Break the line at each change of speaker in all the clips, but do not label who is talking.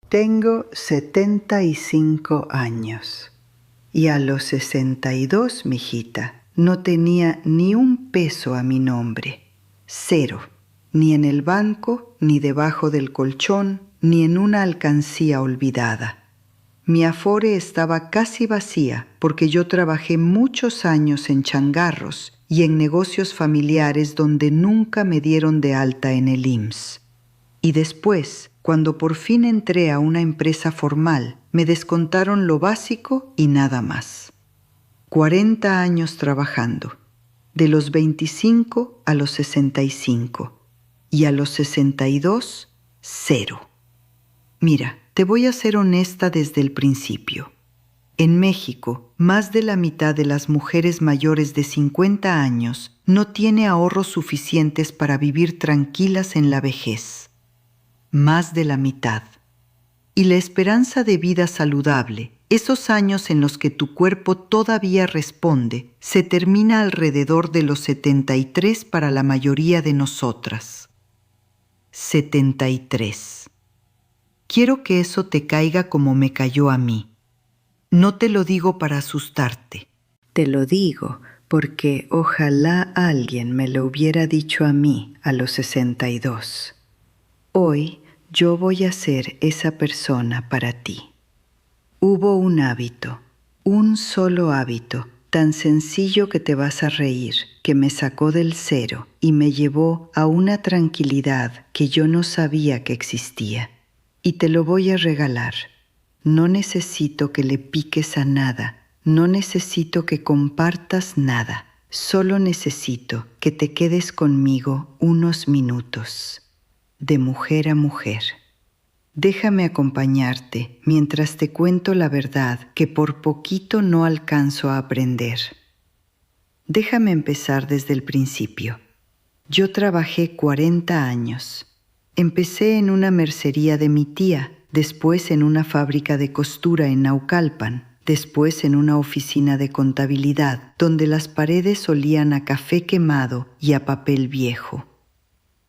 Tengo 75 años y a los 62, mijita, no tenía ni un peso a mi nombre. 0, ni en el banco, ni debajo del colchón, ni en una alcancía olvidada. Mi afore estaba casi vacía porque yo trabajé muchos años en changarros y en negocios familiares donde nunca me dieron de alta en el IMSS. Y después, cuando por fin entré a una empresa formal, me descontaron lo básico y nada más. 40 años trabajando, de los 25 a los 65, y a los 62, 0. Mira, te voy a ser honesta desde el principio. En México, más de la mitad de las mujeres mayores de 50 años no tiene ahorros suficientes para vivir tranquilas en la vejez. Más de la mitad. Y la esperanza de vida saludable, esos años en los que tu cuerpo todavía responde, se termina alrededor de los 73 para la mayoría de nosotras. 73. Quiero que eso te caiga como me cayó a mí. No te lo digo para asustarte. Te lo digo porque ojalá alguien me lo hubiera dicho a mí a los 62. Hoy yo voy a ser esa persona para ti. Hubo un hábito, un solo hábito, tan sencillo que te vas a reír, que me sacó del 0 y me llevó a una tranquilidad que yo no sabía que existía. Y te lo voy a regalar. No necesito que le piques a nada, no necesito que compartas nada, solo necesito que te quedes conmigo unos minutos. De mujer a mujer. Déjame acompañarte mientras te cuento la verdad que por poquito no alcanzo a aprender. Déjame empezar desde el principio. Yo trabajé 40 años. Empecé en una mercería de mi tía, después en una fábrica de costura en Naucalpan, después en una oficina de contabilidad, donde las paredes olían a café quemado y a papel viejo.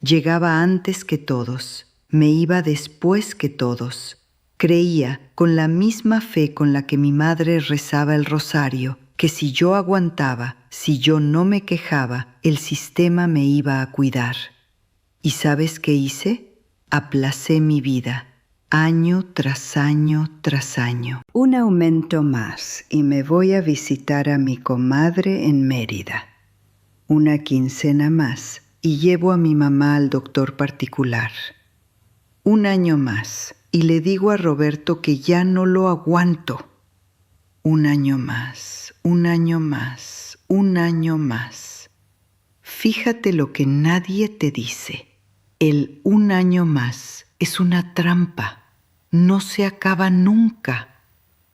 Llegaba antes que todos, me iba después que todos. Creía, con la misma fe con la que mi madre rezaba el rosario, que si yo aguantaba, si yo no me quejaba, el sistema me iba a cuidar. ¿Y sabes qué hice? Aplacé mi vida, año tras año tras año. Un aumento más y me voy a visitar a mi comadre en Mérida. Una quincena más y llevo a mi mamá al doctor particular. Un año más y le digo a Roberto que ya no lo aguanto. Un año más, un año más, un año más. Fíjate lo que nadie te dice. El un año más es una trampa. No se acaba nunca.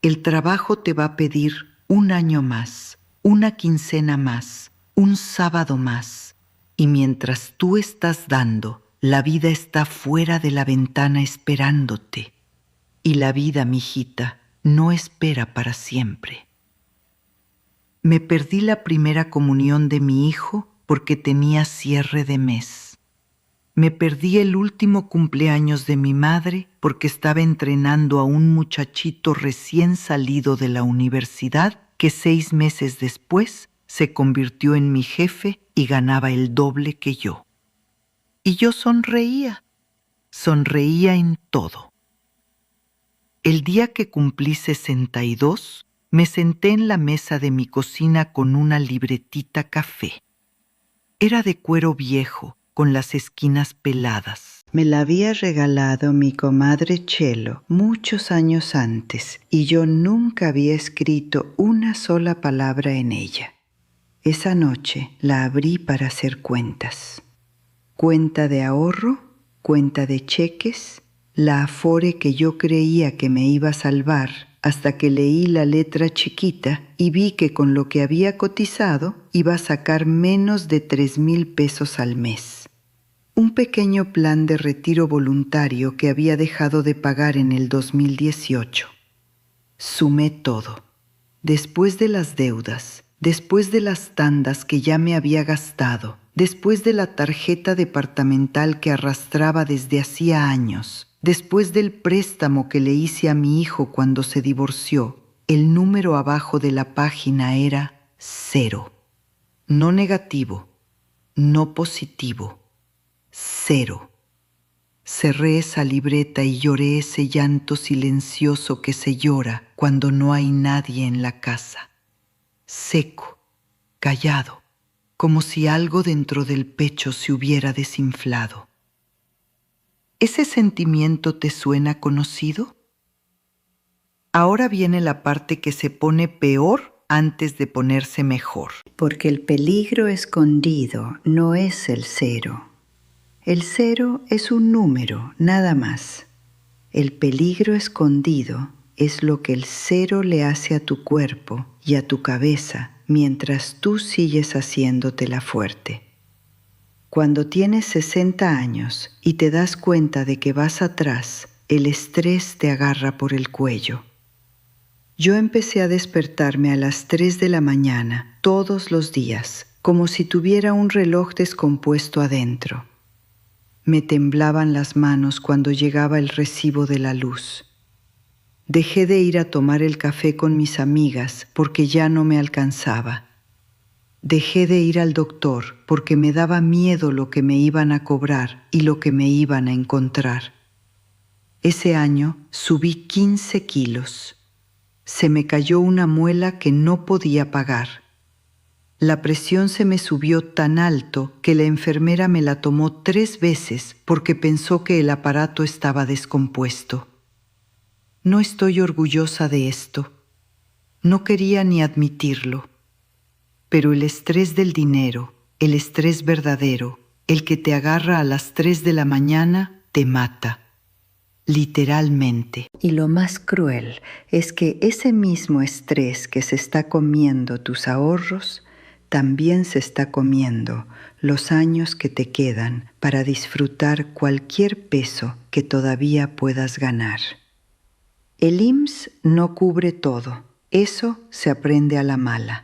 El trabajo te va a pedir un año más, una quincena más, un sábado más. Y mientras tú estás dando, la vida está fuera de la ventana esperándote. Y la vida, mijita, no espera para siempre. Me perdí la primera comunión de mi hijo porque tenía cierre de mes. Me perdí el último cumpleaños de mi madre porque estaba entrenando a un muchachito recién salido de la universidad que 6 meses después se convirtió en mi jefe y ganaba el doble que yo. Y yo sonreía en todo. El día que cumplí 62, me senté en la mesa de mi cocina con una libretita café. Era de cuero viejo, con las esquinas peladas. Me la había regalado mi comadre Chelo muchos años antes y yo nunca había escrito una sola palabra en ella. Esa noche la abrí para hacer cuentas. Cuenta de ahorro, cuenta de cheques, la afore que yo creía que me iba a salvar hasta que leí la letra chiquita y vi que con lo que había cotizado iba a sacar menos de 3,000 pesos al mes. Un pequeño plan de retiro voluntario que había dejado de pagar en el 2018. Sumé todo. Después de las deudas, después de las tandas que ya me había gastado, después de la tarjeta departamental que arrastraba desde hacía años, Después del préstamo que le hice a mi hijo cuando se divorció, el número abajo de la página era 0. No negativo, no positivo, 0. Cerré esa libreta y lloré ese llanto silencioso que se llora cuando no hay nadie en la casa. Seco, callado, como si algo dentro del pecho se hubiera desinflado. ¿Ese sentimiento te suena conocido? Ahora viene la parte que se pone peor antes de ponerse mejor.
Porque el peligro escondido no es el 0. El 0 es un número, nada más. El peligro escondido es lo que el 0 le hace a tu cuerpo y a tu cabeza mientras tú sigues haciéndotela fuerte. Cuando tienes 60 años y te das cuenta de que vas atrás, el estrés te agarra por el cuello. Yo empecé a despertarme a las 3 de la mañana todos los días, como si tuviera un reloj descompuesto adentro. Me temblaban las manos cuando llegaba el recibo de la luz. Dejé de ir a tomar el café con mis amigas porque ya no me alcanzaba. Dejé de ir al doctor porque me daba miedo lo que me iban a cobrar y lo que me iban a encontrar. Ese año subí 15 kilos. Se me cayó una muela que no podía pagar. La presión se me subió tan alto que la enfermera me la tomó 3 veces porque pensó que el aparato estaba descompuesto. No estoy orgullosa de esto. No quería ni admitirlo. Pero el estrés del dinero, el estrés verdadero, el que te agarra a las 3 de la mañana, te mata. Literalmente. Y lo más cruel es que ese mismo estrés que se está comiendo tus ahorros, también se está comiendo los años que te quedan para disfrutar cualquier peso que todavía puedas ganar. El IMSS no cubre todo, eso se aprende a la mala.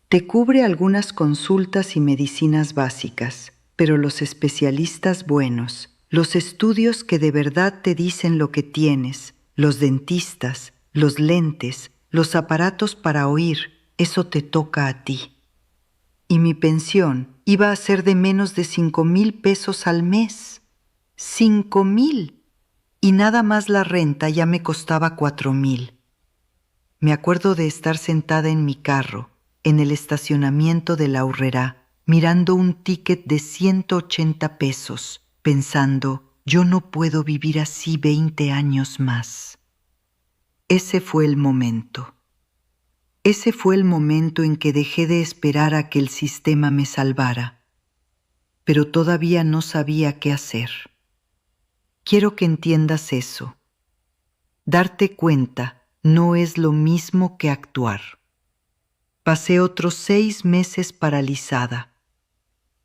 Te cubre algunas consultas y medicinas básicas, pero los especialistas buenos, los estudios que de verdad te dicen lo que tienes, los dentistas, los lentes, los aparatos para oír, eso te toca a ti. Y mi pensión iba a ser de menos de 5,000 pesos al mes. 5,000. Y nada más la renta ya me costaba 4,000. Me acuerdo de estar sentada en mi carro, en el estacionamiento de la Aurrerá, mirando un ticket de 180 pesos, pensando, yo no puedo vivir así 20 años más. Ese fue el momento. Ese fue el momento en que dejé de esperar a que el sistema me salvara, pero todavía no sabía qué hacer. Quiero que entiendas eso. Darte cuenta no es lo mismo que actuar. Pasé otros 6 meses paralizada.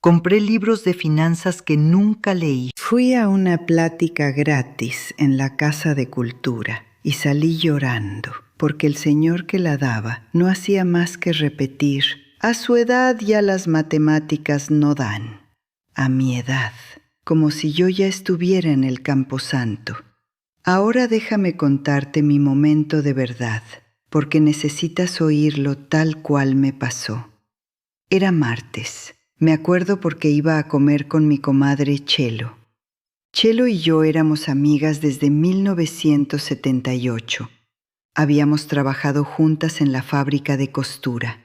Compré libros de finanzas que nunca leí. Fui a una plática gratis en la Casa de Cultura y salí llorando, porque el señor que la daba no hacía más que repetir, a su edad ya las matemáticas no dan. A mi edad, como si yo ya estuviera en el camposanto. Ahora déjame contarte mi momento de verdad, porque necesitas oírlo tal cual me pasó. Era martes. Me acuerdo porque iba a comer con mi comadre Chelo. Chelo y yo éramos amigas desde 1978. Habíamos trabajado juntas en la fábrica de costura.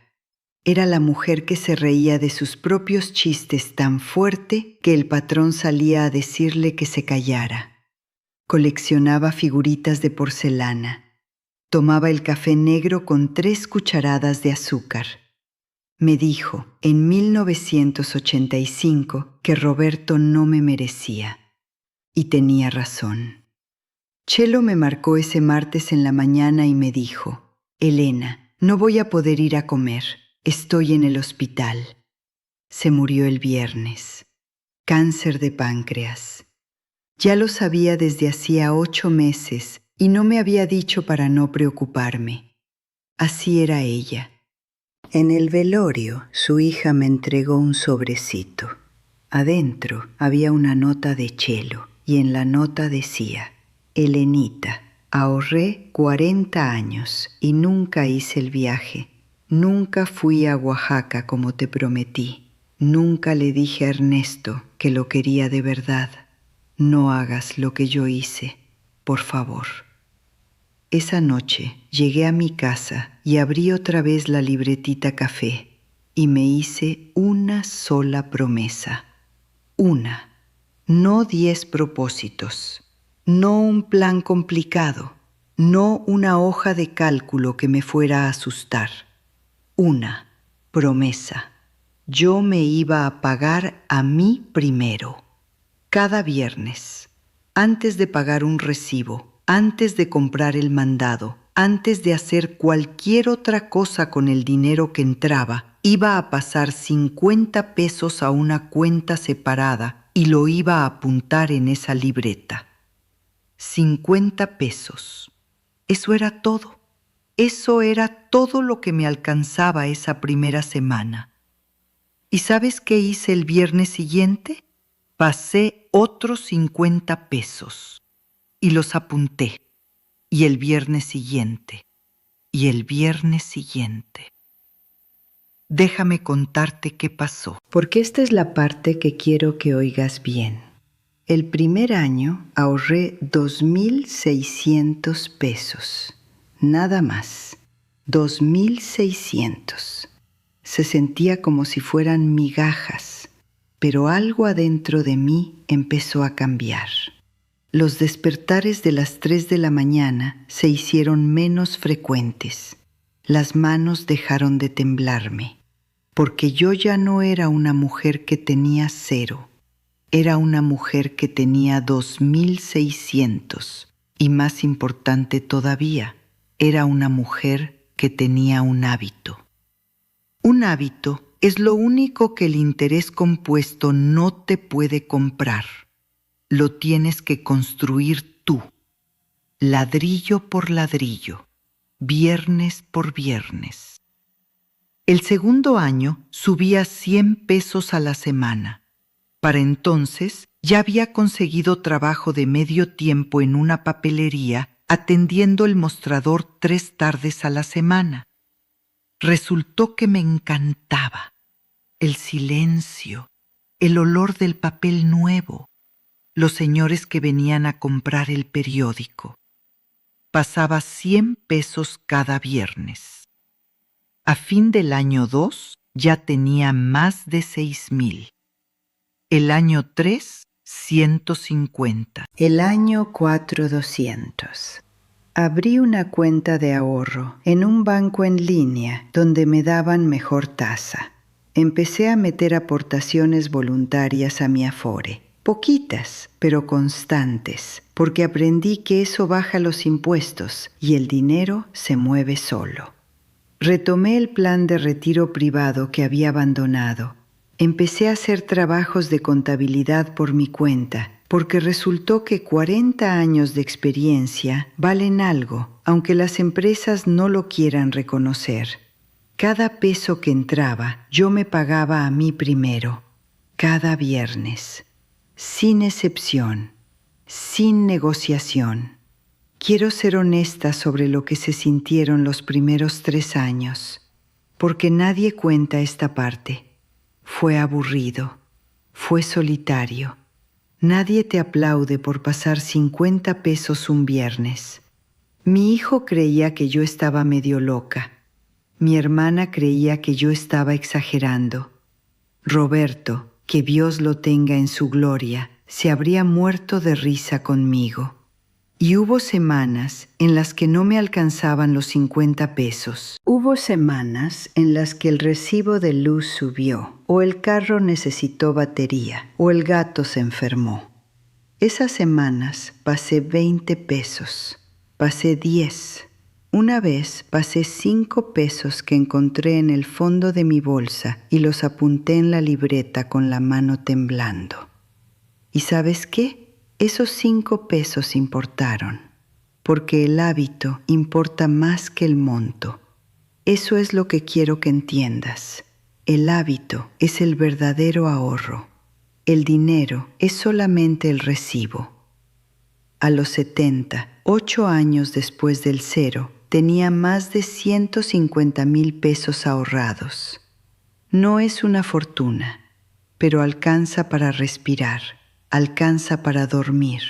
Era la mujer que se reía de sus propios chistes tan fuerte que el patrón salía a decirle que se callara. Coleccionaba figuritas de porcelana. Tomaba el café negro con 3 cucharadas de azúcar. Me dijo en 1985 que Roberto no me merecía. Y tenía razón. Chelo me marcó ese martes en la mañana y me dijo, Elena, no voy a poder ir a comer. Estoy en el hospital. Se murió el viernes. Cáncer de páncreas. Ya lo sabía desde hacía 8 meses y no me había dicho para no preocuparme. Así era ella. En el velorio, su hija me entregó un sobrecito. Adentro había una nota de Chelo y en la nota decía, Elenita, ahorré 40 años y nunca hice el viaje. Nunca fui a Oaxaca como te prometí. Nunca le dije a Ernesto que lo quería de verdad. No hagas lo que yo hice, por favor. Esa noche llegué a mi casa y abrí otra vez la libretita café y me hice una sola promesa. Una, no 10 propósitos, no un plan complicado, no una hoja de cálculo que me fuera a asustar. Una promesa. Yo me iba a pagar a mí primero. Cada viernes, antes de pagar un recibo, antes de comprar el mandado, antes de hacer cualquier otra cosa con el dinero que entraba, iba a pasar 50 pesos a una cuenta separada y lo iba a apuntar en esa libreta. 50 pesos. Eso era todo. Eso era todo lo que me alcanzaba esa primera semana. ¿Y sabes qué hice el viernes siguiente? Pasé otros 50 pesos y los apunté. Y el viernes siguiente, y el viernes siguiente. Déjame contarte qué pasó.
Porque esta es la parte que quiero que oigas bien. El primer año ahorré 2,600 pesos. Nada más. 2,600. Se sentía como si fueran migajas, pero algo adentro de mí empezó a cambiar. Los despertares de las 3 de la mañana se hicieron menos frecuentes. Las manos dejaron de temblarme, porque yo ya no era una mujer que tenía 0. Era una mujer que tenía 2,600. Y más importante todavía, era una mujer que tenía un hábito. Un hábito es lo único que el interés compuesto no te puede comprar. Lo tienes que construir tú, ladrillo por ladrillo, viernes por viernes. El segundo año subía 100 pesos a la semana. Para entonces ya había conseguido trabajo de medio tiempo en una papelería atendiendo el mostrador 3 tardes a la semana. Resultó que me encantaba el silencio, el olor del papel nuevo, los señores que venían a comprar el periódico. Pasaba 100 pesos cada viernes. A fin del año 2 ya tenía más de 6,000. El año 3, 150.
El año 4, 200. Abrí una cuenta de ahorro en un banco en línea donde me daban mejor tasa. Empecé a meter aportaciones voluntarias a mi Afore. Poquitas, pero constantes, porque aprendí que eso baja los impuestos y el dinero se mueve solo. Retomé el plan de retiro privado que había abandonado. Empecé a hacer trabajos de contabilidad por mi cuenta, porque resultó que 40 años de experiencia valen algo, aunque las empresas no lo quieran reconocer. Cada peso que entraba, yo me pagaba a mí primero, cada viernes. Sin excepción, sin negociación. Quiero ser honesta sobre lo que se sintieron los primeros 3 años, porque nadie cuenta esta parte. Fue aburrido, fue solitario. Nadie te aplaude por pasar 50 pesos un viernes. Mi hijo creía que yo estaba medio loca. Mi hermana creía que yo estaba exagerando. Roberto, que Dios lo tenga en su gloria, se habría muerto de risa conmigo. Y hubo semanas en las que no me alcanzaban los 50 pesos. Hubo semanas en las que el recibo de luz subió, o el carro necesitó batería, o el gato se enfermó. Esas semanas pasé 20 pesos, pasé 10. Una vez pasé 5 pesos que encontré en el fondo de mi bolsa y los apunté en la libreta con la mano temblando. ¿Y sabes qué? Esos 5 pesos importaron, porque el hábito importa más que el monto. Eso es lo que quiero que entiendas. El hábito es el verdadero ahorro. El dinero es solamente el recibo. A los 70, 8 años después del 0, tenía más de 150,000 pesos ahorrados. No es una fortuna, pero alcanza para respirar, alcanza para dormir,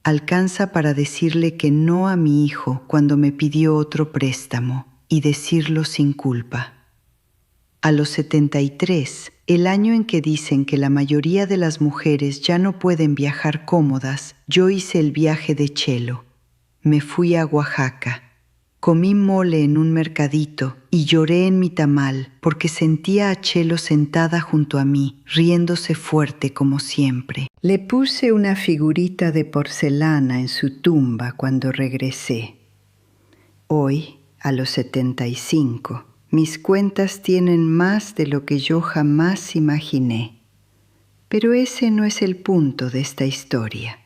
alcanza para decirle que no a mi hijo cuando me pidió otro préstamo y decirlo sin culpa. A los 73, el año en que dicen que la mayoría de las mujeres ya no pueden viajar cómodas, yo hice el viaje de Chelo. Me fui a Oaxaca. Comí mole en un mercadito y lloré en mi tamal porque sentía a Chelo sentada junto a mí, riéndose fuerte como siempre. Le puse una figurita de porcelana en su tumba cuando regresé. Hoy, a los 75, mis cuentas tienen más de lo que yo jamás imaginé. Pero ese no es el punto de esta historia.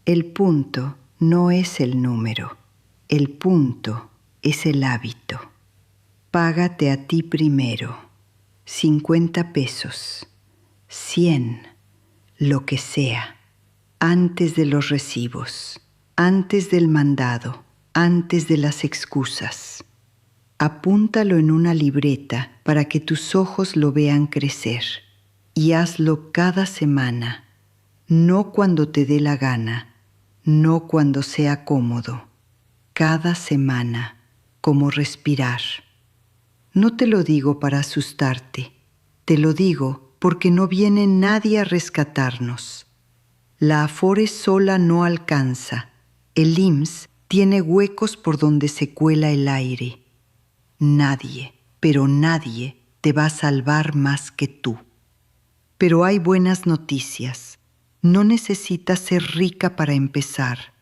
El punto no es el número. El punto es el hábito. Págate a ti primero. 50 pesos, 100, lo que sea, antes de los recibos, antes del mandado, antes de las excusas. Apúntalo en una libreta para que tus ojos lo vean crecer y hazlo cada semana, no cuando te dé la gana, no cuando sea cómodo, cada semana, como respirar. No te lo digo para asustarte, te lo digo porque no viene nadie a rescatarnos. La Afore sola no alcanza, el IMSS tiene huecos por donde se cuela el aire. Nadie, pero nadie te va a salvar más que tú. Pero hay buenas noticias. No necesitas ser rica para empezar.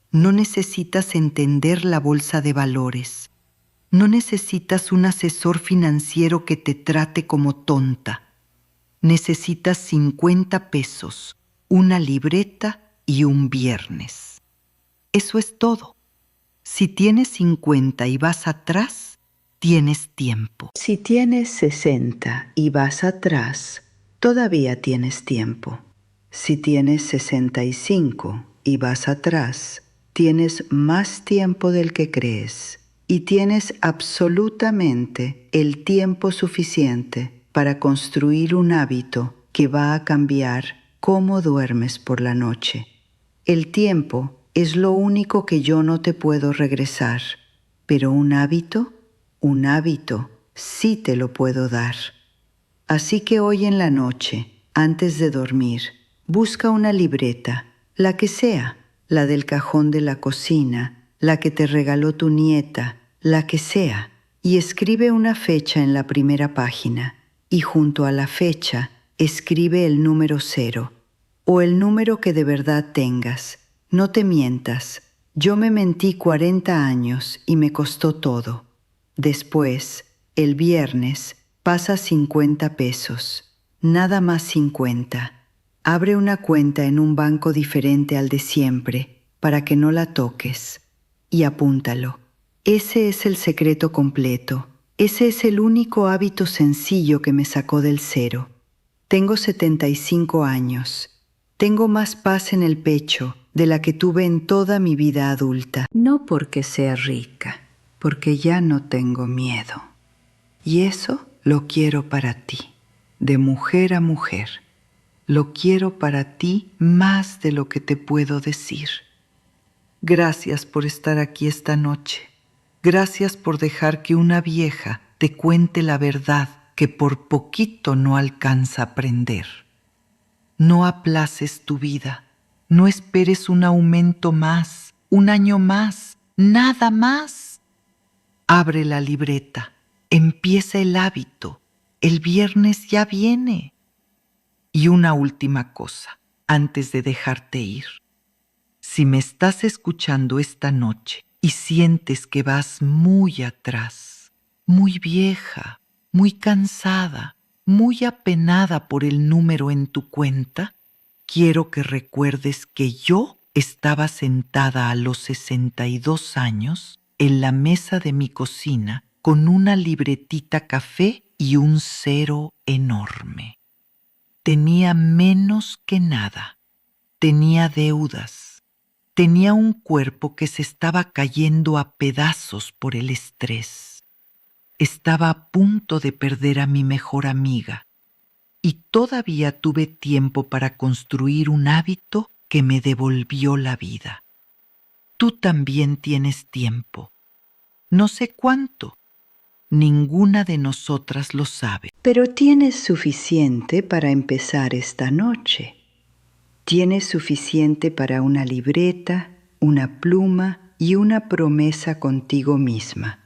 No necesitas entender la bolsa de valores. No necesitas un asesor financiero que te trate como tonta. Necesitas 50 pesos, una libreta y un viernes. Eso es todo. Si tienes 50 y vas atrás, tienes tiempo. Si tienes 60 y vas atrás, todavía tienes tiempo. Si tienes 65 y vas atrás, tienes más tiempo del que crees y tienes absolutamente el tiempo suficiente para construir un hábito que va a cambiar cómo duermes por la noche. El tiempo es lo único que yo no te puedo regresar, pero un hábito sí te lo puedo dar. Así que hoy en la noche, antes de dormir, busca una libreta, la que sea, la del cajón de la cocina, la que te regaló tu nieta, la que sea, y escribe una fecha en la primera página, y junto a la fecha escribe el número 0, o el número que de verdad tengas. No te mientas, yo me mentí 40 años y me costó todo. Después, el viernes, pasa 50 pesos, nada más 50. Abre una cuenta en un banco diferente al de siempre, para que no la toques, y apúntalo. Ese es el secreto completo. Ese es el único hábito sencillo que me sacó del 0. Tengo 75 años. Tengo más paz en el pecho de la que tuve en toda mi vida adulta. No porque sea rica, porque ya no tengo miedo. Y eso lo quiero para ti, de mujer a mujer. Lo quiero para ti más de lo que te puedo decir. Gracias por estar aquí esta noche. Gracias por dejar que una vieja te cuente la verdad que por poquito no alcanza a aprender. No aplaces tu vida. No esperes un aumento más, un año más, nada más. Abre la libreta. Empieza el hábito. El viernes ya viene. Y una última cosa, antes de dejarte ir. Si me estás escuchando esta noche y sientes que vas muy atrás, muy vieja, muy cansada, muy apenada por el número en tu cuenta, quiero que recuerdes que yo estaba sentada a los 62 años en la mesa de mi cocina con una libretita café y un 0 enorme. Tenía menos que nada. Tenía deudas.
Tenía un cuerpo que se estaba cayendo a pedazos por el estrés. Estaba a punto de perder a mi mejor amiga y todavía tuve tiempo para construir un hábito que me devolvió la vida. Tú también tienes tiempo. No sé cuánto. Ninguna de nosotras lo sabe.
Pero tienes suficiente para empezar esta noche. Tienes suficiente para una libreta, una pluma y una promesa contigo misma.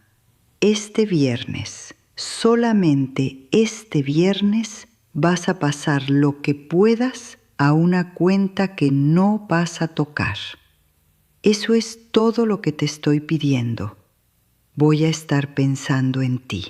Este viernes, solamente este viernes, vas a pasar lo que puedas a una cuenta que no vas a tocar. Eso es todo lo que te estoy pidiendo. Voy a estar pensando en ti.